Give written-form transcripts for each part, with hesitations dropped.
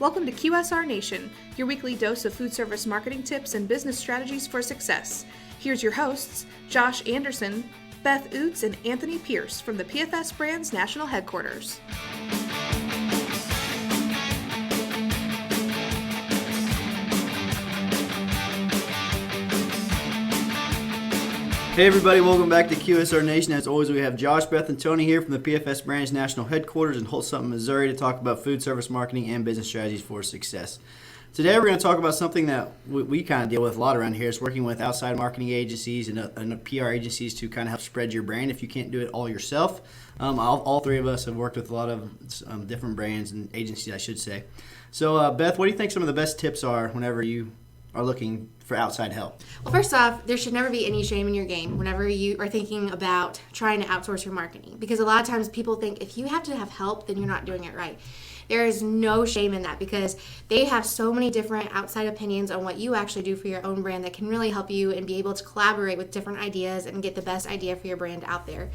Welcome to QSR Nation, your weekly dose of food service marketing tips and business strategies for success. Here's your hosts, Josh Anderson, Beth Oots, and Anthony Pierce from the PFS Brands National Headquarters. Hey everybody, welcome back to QSR Nation. As always, we have Josh, Beth, and Tony here from the PFS Brands National Headquarters in Holston, Missouri to talk about food service marketing and business strategies for success. Today we're going to talk about something that we kind of deal with a lot around here. It's working with outside marketing agencies and PR agencies to kind of help spread your brand if you can't do it all yourself. All three of us have worked with a lot of different brands and agencies, I should say. So Beth, what do you think some of the best tips are whenever you are looking for outside help? Well, first off, there should never be any shame in your game whenever you are thinking about trying to outsource your marketing, because a lot of times people think if you have to have help, then you're not doing it right. There is no shame in that, because they have so many different outside opinions on what you actually do for your own brand that can really help you and be able to collaborate with different ideas and get the best idea for your brand out there.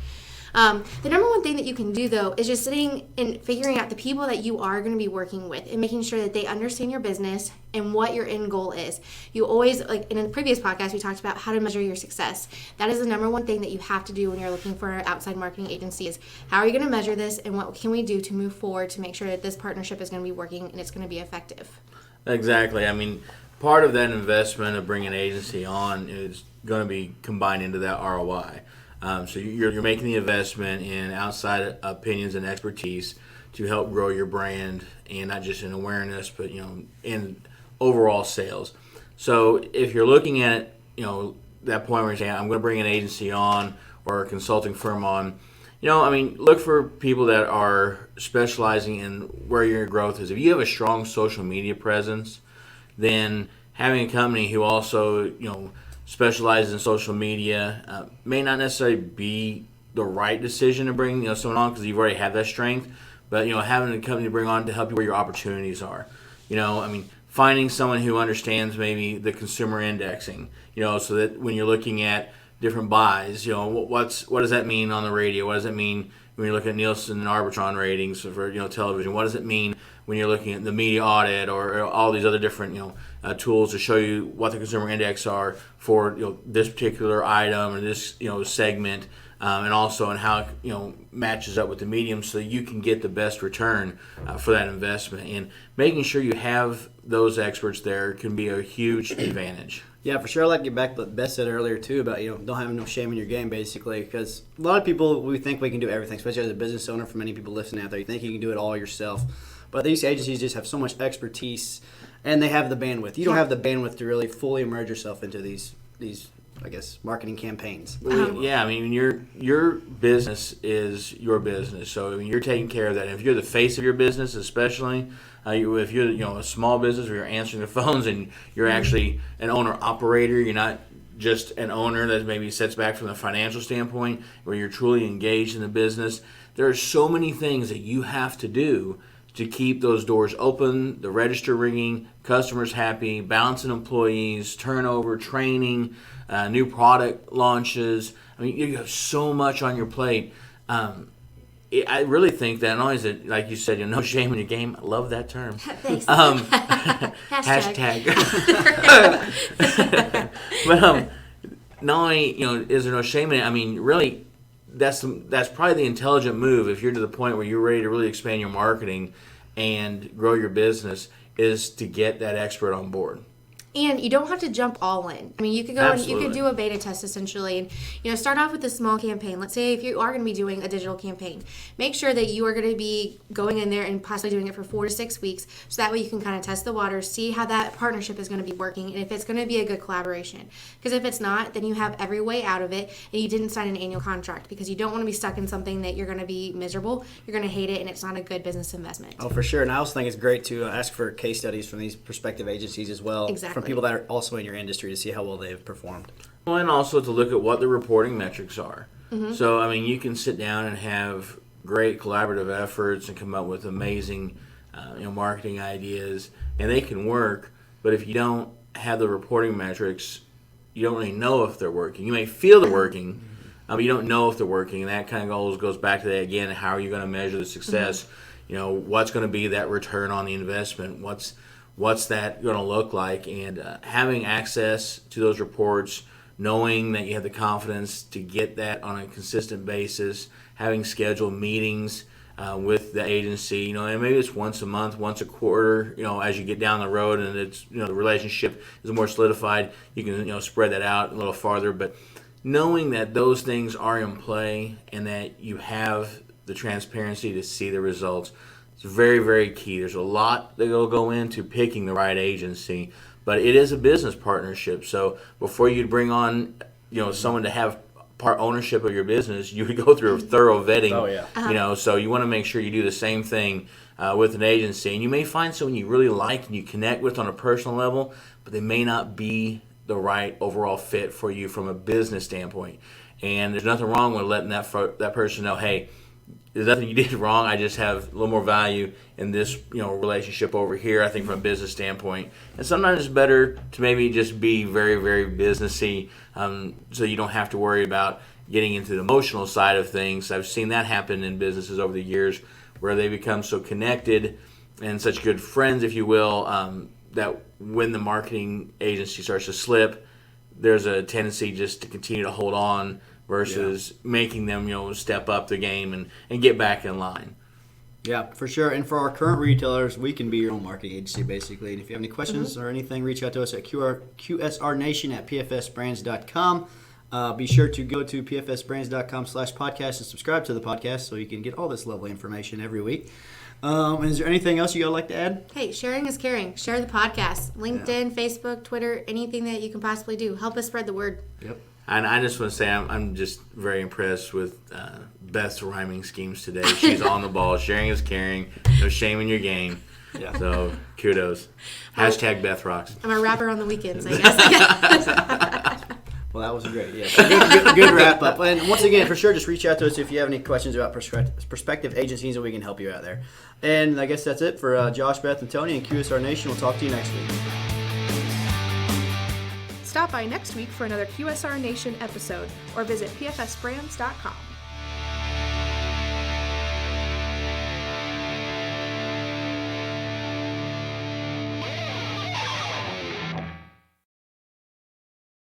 The number one thing that you can do, though, is just sitting and figuring out the people that you are going to be working with and making sure that they understand your business and what your end goal is. You always, like in a previous podcast, we talked about how to measure your success. That is the number one thing that you have to do when you're looking for an outside marketing agency is how are you going to measure this and what can we do to move forward to make sure that this partnership is going to be working and it's going to be effective. Exactly. I mean, part of that investment of bringing an agency on is going to be combined into that ROI. So you're making the investment in outside opinions and expertise to help grow your brand, and not just in awareness, but in overall sales. So if you're looking at that point where you're saying I'm going to bring an agency on or a consulting firm on, look for people that are specializing in where your growth is. If you have a strong social media presence, then having a company who also specializes in social media may not necessarily be the right decision to bring someone on because you've already had that strength. But having a company to bring on to help you where your opportunities are. Finding someone who understands maybe the consumer indexing. So that when you're looking at different buys, what does that mean on the radio? What does it mean when you're looking at Nielsen and Arbitron ratings for television? What does it mean when you're looking at the media audit or all these other different tools to show you what the consumer index are for this particular item or this segment, and also in how it matches up with the medium, so you can get the best return for that investment. And making sure you have those experts there can be a huge advantage. Yeah, for sure. I like to get back to what Beth said earlier, too, about don't have no shame in your game, basically, because a lot of people, we think we can do everything, especially as a business owner. For many people listening out there, you think you can do it all yourself. But these agencies just have so much expertise, and they have the bandwidth. You don't have the bandwidth to really fully immerse yourself into these I guess, marketing campaigns. Yeah, your business is your business, so you're taking care of that. And if you're the face of your business, especially if you're a small business where you're answering the phones and you're actually an owner-operator, you're not just an owner that maybe sits back from the financial standpoint, where you're truly engaged in the business. There are so many things that you have to do to keep those doors open, the register ringing, customers happy, balancing employees, turnover, training, new product launches. You have so much on your plate. I really think that not only is it, like you said, no shame in your game. I love that term. Thanks. Hashtag. But not only is there no shame in it. Really, that's probably the intelligent move if you're to the point where you're ready to really expand your marketing and grow your business, is to get that expert on board. And you don't have to jump all in. You could go Absolutely. and you could do a beta test essentially, and start off with a small campaign. Let's say if you are going to be doing a digital campaign, make sure that you are going to be going in there and possibly doing it for 4 to 6 weeks, so that way you can kind of test the waters, see how that partnership is going to be working, and if it's going to be a good collaboration. Because if it's not, then you have every way out of it, and you didn't sign an annual contract, because you don't want to be stuck in something that you're going to be miserable, you're going to hate it, and it's not a good business investment. Oh, for sure. And I also think it's great to ask for case studies from these prospective agencies as well. Exactly. From people that are also in your industry to see how well they've performed. Well, and also to look at what the reporting metrics are. Mm-hmm. So, you can sit down and have great collaborative efforts and come up with amazing marketing ideas, and they can work, but if you don't have the reporting metrics, you don't really know if they're working. You may feel they're working, but you don't know if they're working, and that kind of goes back to that again, how are you going to measure the success? Mm-hmm. what's going to be that return on the investment? What's that going to look like? And having access to those reports, knowing that you have the confidence to get that on a consistent basis, having scheduled meetings with the agency, and maybe it's once a month, once a quarter, as you get down the road and it's, the relationship is more solidified, you can, spread that out a little farther. But knowing that those things are in play and that you have the transparency to see the results, it's very, very key. There's a lot that will go into picking the right agency, but it is a business partnership. So before you bring on, someone to have part ownership of your business, you would go through a thorough vetting. Oh, yeah. So you want to make sure you do the same thing with an agency. And you may find someone you really like and you connect with on a personal level, but they may not be the right overall fit for you from a business standpoint. And there's nothing wrong with letting that person know, hey, there's nothing you did wrong. I just have a little more value in this, relationship over here, I think, from a business standpoint. And sometimes it's better to maybe just be very, very businessy, so you don't have to worry about getting into the emotional side of things. I've seen that happen in businesses over the years where they become so connected and such good friends, if you will, that when the marketing agency starts to slip, there's a tendency just to continue to hold on versus making them, step up the game and get back in line. Yeah, for sure. And for our current retailers, we can be your own marketing agency, basically. And if you have any questions or anything, reach out to us at QSR Nation at pfsbrands.com. Be sure to go to pfsbrands.com/podcast and subscribe to the podcast so you can get all this lovely information every week. Is there anything else you would like to add? Hey, sharing is caring. Share the podcast. LinkedIn, Facebook, Twitter, anything that you can possibly do. Help us spread the word. Yep. And I just want to say I'm just very impressed with Beth's rhyming schemes today. She's on the ball. Sharing is caring. No shame in your game. Yeah. So kudos. Hashtag Beth rocks. I'm a rapper on the weekends, I guess. Well, that was great. Yeah, good wrap up. And once again, for sure, just reach out to us if you have any questions about prospective agencies, and we can help you out there. And I guess that's it for Josh, Beth, and Tony and QSR Nation. We'll talk to you next week. Stop by next week for another QSR Nation episode or visit pfsbrands.com.